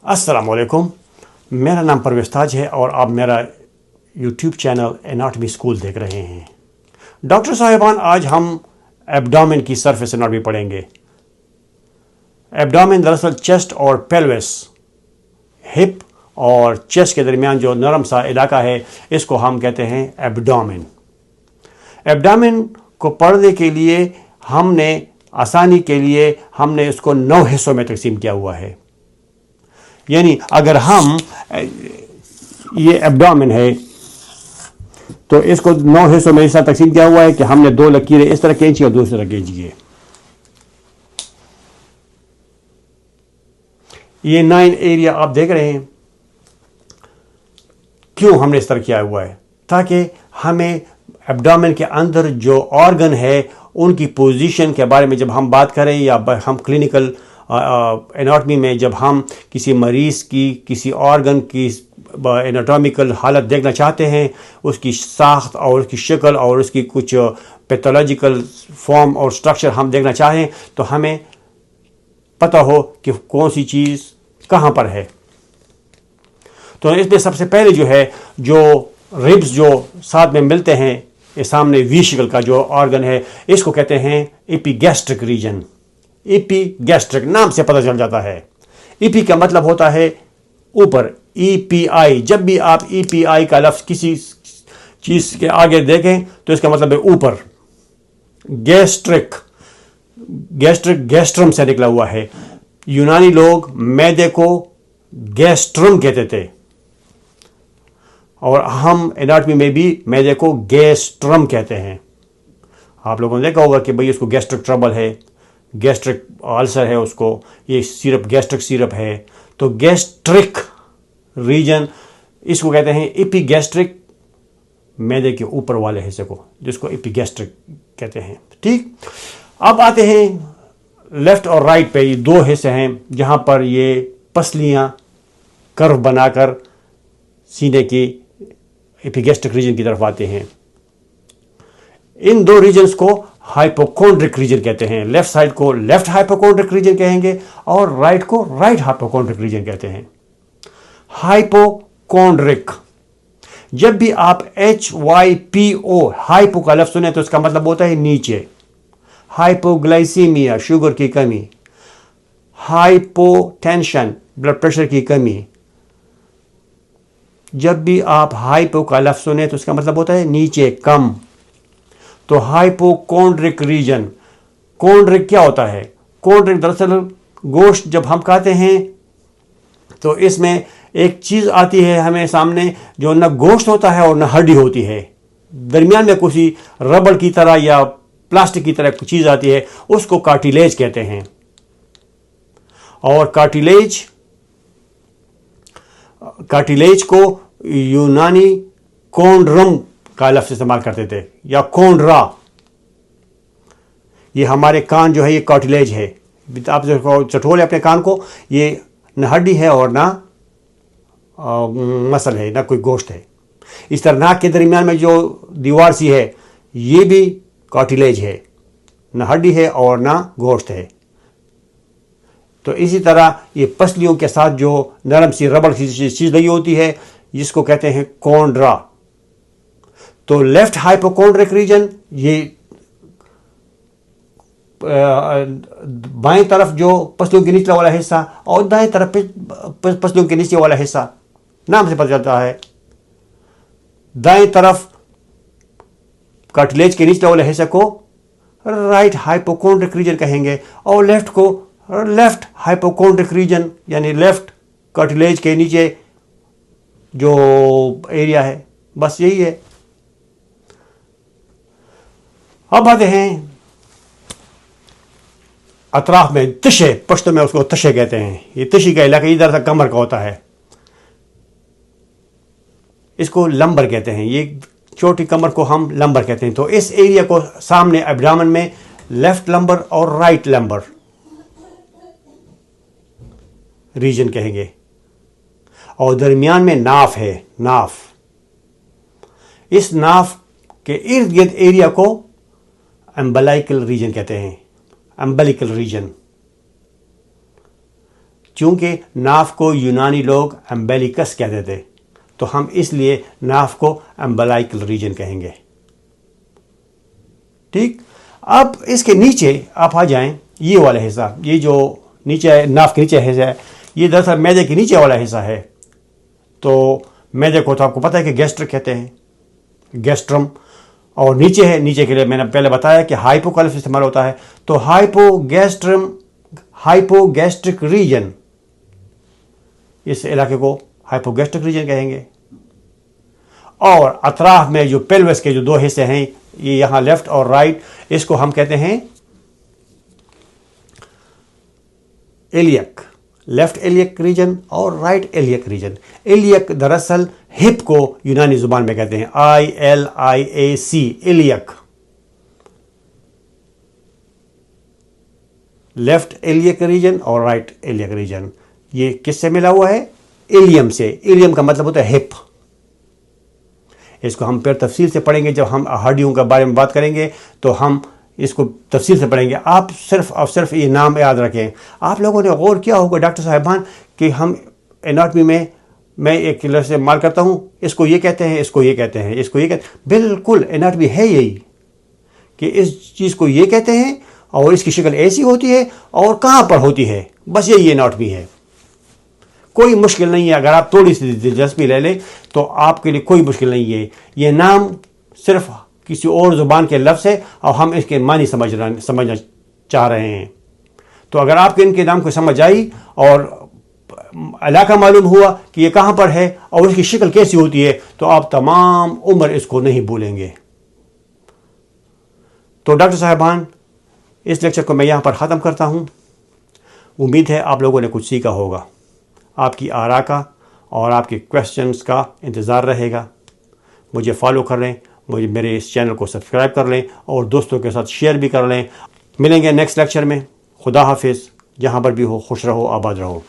अस्सलाम वालेकुम। मेरा नाम परवेज़ ताज है और आप मेरा यूट्यूब चैनल एनाटॉमी स्कूल देख रहे हैं। डॉक्टर साहिबान, आज हम एब्डोमेन की सरफेस एनाटॉमी पढ़ेंगे। एब्डोमेन दरअसल चेस्ट और पेल्विस, हिप और चेस्ट के दरमियान जो नरम सा इलाका है, इसको हम कहते हैं एब्डोमेन। एब्डोमेन को पढ़ने के लिए आसानी के लिए हमने इसको 9 हिस्सों में तकसीम किया हुआ है। यानी अगर हम ये एब्डोमेन है तो इसको 9 हिस्सों में इस तरह तकसीम किया हुआ है कि हमने 2 लकीरें इस तरह खींची और दूसरी तरह खींची है। ये 9 एरिया आप देख रहे हैं। क्यों हमने इस तरह किया हुआ है? ताकि हमें एब्डोमेन के अंदर जो ऑर्गन है उनकी पोजीशन के बारे में जब हम बात करें, या हम क्लिनिकल एनाटॉमी में जब हम किसी मरीज की किसी ऑर्गन की एनाटॉमिकल हालत देखना चाहते हैं, उसकी साख्त और उसकी शक्ल और उसकी कुछ पैथोलॉजिकल फॉर्म और स्ट्रक्चर हम देखना चाहें, तो हमें पता हो कि कौन सी चीज़ कहाँ पर है। तो इसमें सबसे पहले जो रिब्स जो साथ में मिलते हैं, ये सामने वी शिकल का जो ऑर्गन है, इसको कहते हैं एपिगैस्ट्रिक रीजन। एपिगैस्ट्रिक नाम से पता चल जाता है। ईपी का मतलब होता है ऊपर, ईपीआई। जब भी आप ईपीआई का लफ्ज़ किसी चीज़ के आगे देखें तो इसका मतलब है ऊपर। गैस्ट्रिक गैस्ट्रम से निकला हुआ है। यूनानी लोग मैदे को गैस्ट्रम कहते थे और हम एनाटॉमी में भी मैदे को गैस्ट्रम कहते हैं। आप लोगों ने देखा होगा कि भाई इसको गैस्ट्रिक ट्रबल है, गैस्ट्रिक अल्सर है, उसको ये सिरप गैस्ट्रिक सिरप है। तो गैस्ट्रिक रीजन इसको कहते हैं एपिगैस्ट्रिक, मैदे के ऊपर वाले हिस्से को, जिसको एपिगैस्ट्रिक कहते हैं। ठीक, अब आते हैं लेफ्ट और राइट पे। ये 2 हिस्से हैं जहां पर ये पसलियां कर्व बनाकर सीने की एपिगैस्ट्रिक रीजन की तरफ आते हैं। इन 2 रीजन्स को हाइपोकोंड्रिक रीजन कहते हैं। लेफ्ट साइड को लेफ्ट हाइपोकोंड्रिक रीजन कहेंगे और राइट को राइट हाइपोकोंड्रिक रीजन कहते हैं। हाइपोकोंड्रिक, जब भी आप HYPO हाइपो का लफ्ज़ सुने तो इसका मतलब होता है नीचे। हाइपोग्लाइसीमिया, शुगर की कमी। हाइपोटेंशन, ब्लड प्रेशर की कमी। जब भी आप हाइपो का लफ्ज़ सुने तो इसका मतलब होता है नीचे, कम। तो हाइपोकोंड्रिक रीजन। कोंड्रिक क्या होता है? कोंड्रिक दरअसल गोश्त जब हम खाते हैं तो इसमें एक चीज़ आती है हमें सामने, जो न गोश्त होता है और न हड्डी होती है। दरमियान में किसी रबड़ की तरह या प्लास्टिक की तरह कुछ चीज़ आती है, उसको कार्टिलेज कहते हैं। और कार्टिलेज को यूनानी कोंड्रम का लफ्ज़ इस्तेमाल करते थे, या कोंड्रा। ये हमारे कान जो है ये कार्टिलेज है। आप जो चटोले अपने कान को, ये न हड्डी है और ना मसल है, ना कोई गोश्त है। इस तरह नाक के दरमियान में जो दीवार सी है, ये भी कार्टिलेज है, न हड्डी है और ना गोश्त है। तो इसी तरह ये पसलियों के साथ जो नरम सी रबड़ की चीज़ लगी होती है, जिसको कहते हैं कोंड्रा। तो लेफ्ट हाइपोकोंड्रिक रीजन, ये बाएं तरफ जो पसलियों के निचला वाला हिस्सा, और दाएं तरफ पसलियों के नीचे वाला हिस्सा, नाम से पता चलता है। दाएं तरफ कार्टिलेज के निचले वाले हिस्से को राइट हाइपोकोंड्रिक रीजन कहेंगे, और लेफ्ट को लेफ्ट हाइपोकोंड्रिक रीजन, यानी लेफ्ट कार्टिलेज के नीचे जो एरिया है, बस यही है। अब आते हैं अतराफ में तशे, पश्तो में उसको तशे कहते हैं। ये तशी का इलाका इधर तक कमर का होता है, इसको लंबर कहते हैं। ये छोटी कमर को हम लंबर कहते हैं। तो इस एरिया को सामने एब्डोमेन में लेफ्ट लंबर और राइट लंबर रीजन कहेंगे। और दरमियान में नाफ है, नाफ। इस नाफ के इर्द गिर्द एरिया को अम्बलाइकल रीजन कहते हैं, अम्बलिकल रीजन। چونکہ ناف کو یونانی لوگ امبیلیکس کہتے تھے تو ہم اس لیے ناف کو امبلائکل ریجن کہیں گے. ٹھیک. اب اس کے نیچے آپ آ جائیں, یہ والا حصہ, یہ جو نیچے ناف کے نیچے حصہ ہے, یہ دراصل معدے کے نیچے والا حصہ ہے. تو معدے کو تو آپ کو پتہ ہے کہ گیسٹرک کہتے ہیں, گیسٹرم, اور نیچے ہے, نیچے کے لیے میں نے پہلے بتایا کہ ہائپوکلف استعمال ہوتا ہے. تو ہائپوگیسٹرک ریجن, اس علاقے کو ہائپوگیسٹرک ریجن کہیں گے. اور اطراف میں جو پیلوس کے جو دو حصے ہیں, یہ یہاں لیفٹ اور رائٹ, اس کو ہم کہتے ہیں ایلیک, لیفٹ ایلیک ریجن اور رائٹ ایلیک ریجن. ایلیک دراصل ہپ کو یونانی زبان میں کہتے ہیں, ILIAC, iliac. Left iliac region اور رائٹ ایلیک ریجن, یہ کس سے ملا ہوا ہے؟ ایلیم سے. ایلیم کا مطلب ہوتا ہے ہپ. اس کو ہم پھر تفصیل سے پڑھیں گے جب ہم ہڈیوں کے بارے میں بات کریں گے, تو ہم اس کو تفصیل سے پڑھیں گے. آپ صرف اور صرف یہ نام یاد رکھیں. آپ لوگوں نے غور کیا ہوگا ڈاکٹر صاحبان کہ ہم اناٹمی میں ایک لفظ استعمال کرتا ہوں, اس کو یہ کہتے ہیں, اس کو یہ کہتے ہیں, اس کو یہ کہتے ہیں. بالکل اناٹمی ہے یہی کہ اس چیز کو یہ کہتے ہیں اور اس کی شکل ایسی ہوتی ہے اور کہاں پر ہوتی ہے, بس یہی اناٹمی ہے. کوئی مشکل نہیں ہے. اگر آپ تھوڑی سی دلچسپی لے لیں تو آپ کے لیے کوئی مشکل نہیں ہے. یہ نام صرف کسی اور زبان کے لفظ ہے اور ہم اس کے معنی سمجھنا چاہ رہے ہیں. تو اگر آپ کے ان کے نام کو سمجھ آئی اور علاقہ معلوم ہوا کہ یہ کہاں پر ہے اور اس کی شکل کیسی ہوتی ہے, تو آپ تمام عمر اس کو نہیں بھولیں گے. تو ڈاکٹر صاحبان, اس لیکچر کو میں یہاں پر ختم کرتا ہوں. امید ہے آپ لوگوں نے کچھ سیکھا ہوگا. آپ کی آراء کا اور آپ کے کویسچنز کا انتظار رہے گا. مجھے فالو کر لیں, میرے اس چینل کو سبسکرائب کر لیں اور دوستوں کے ساتھ شیئر بھی کر لیں. ملیں گے نیکسٹ لیکچر میں. خدا حافظ. جہاں پر بھی ہو خوش رہو, آباد رہو.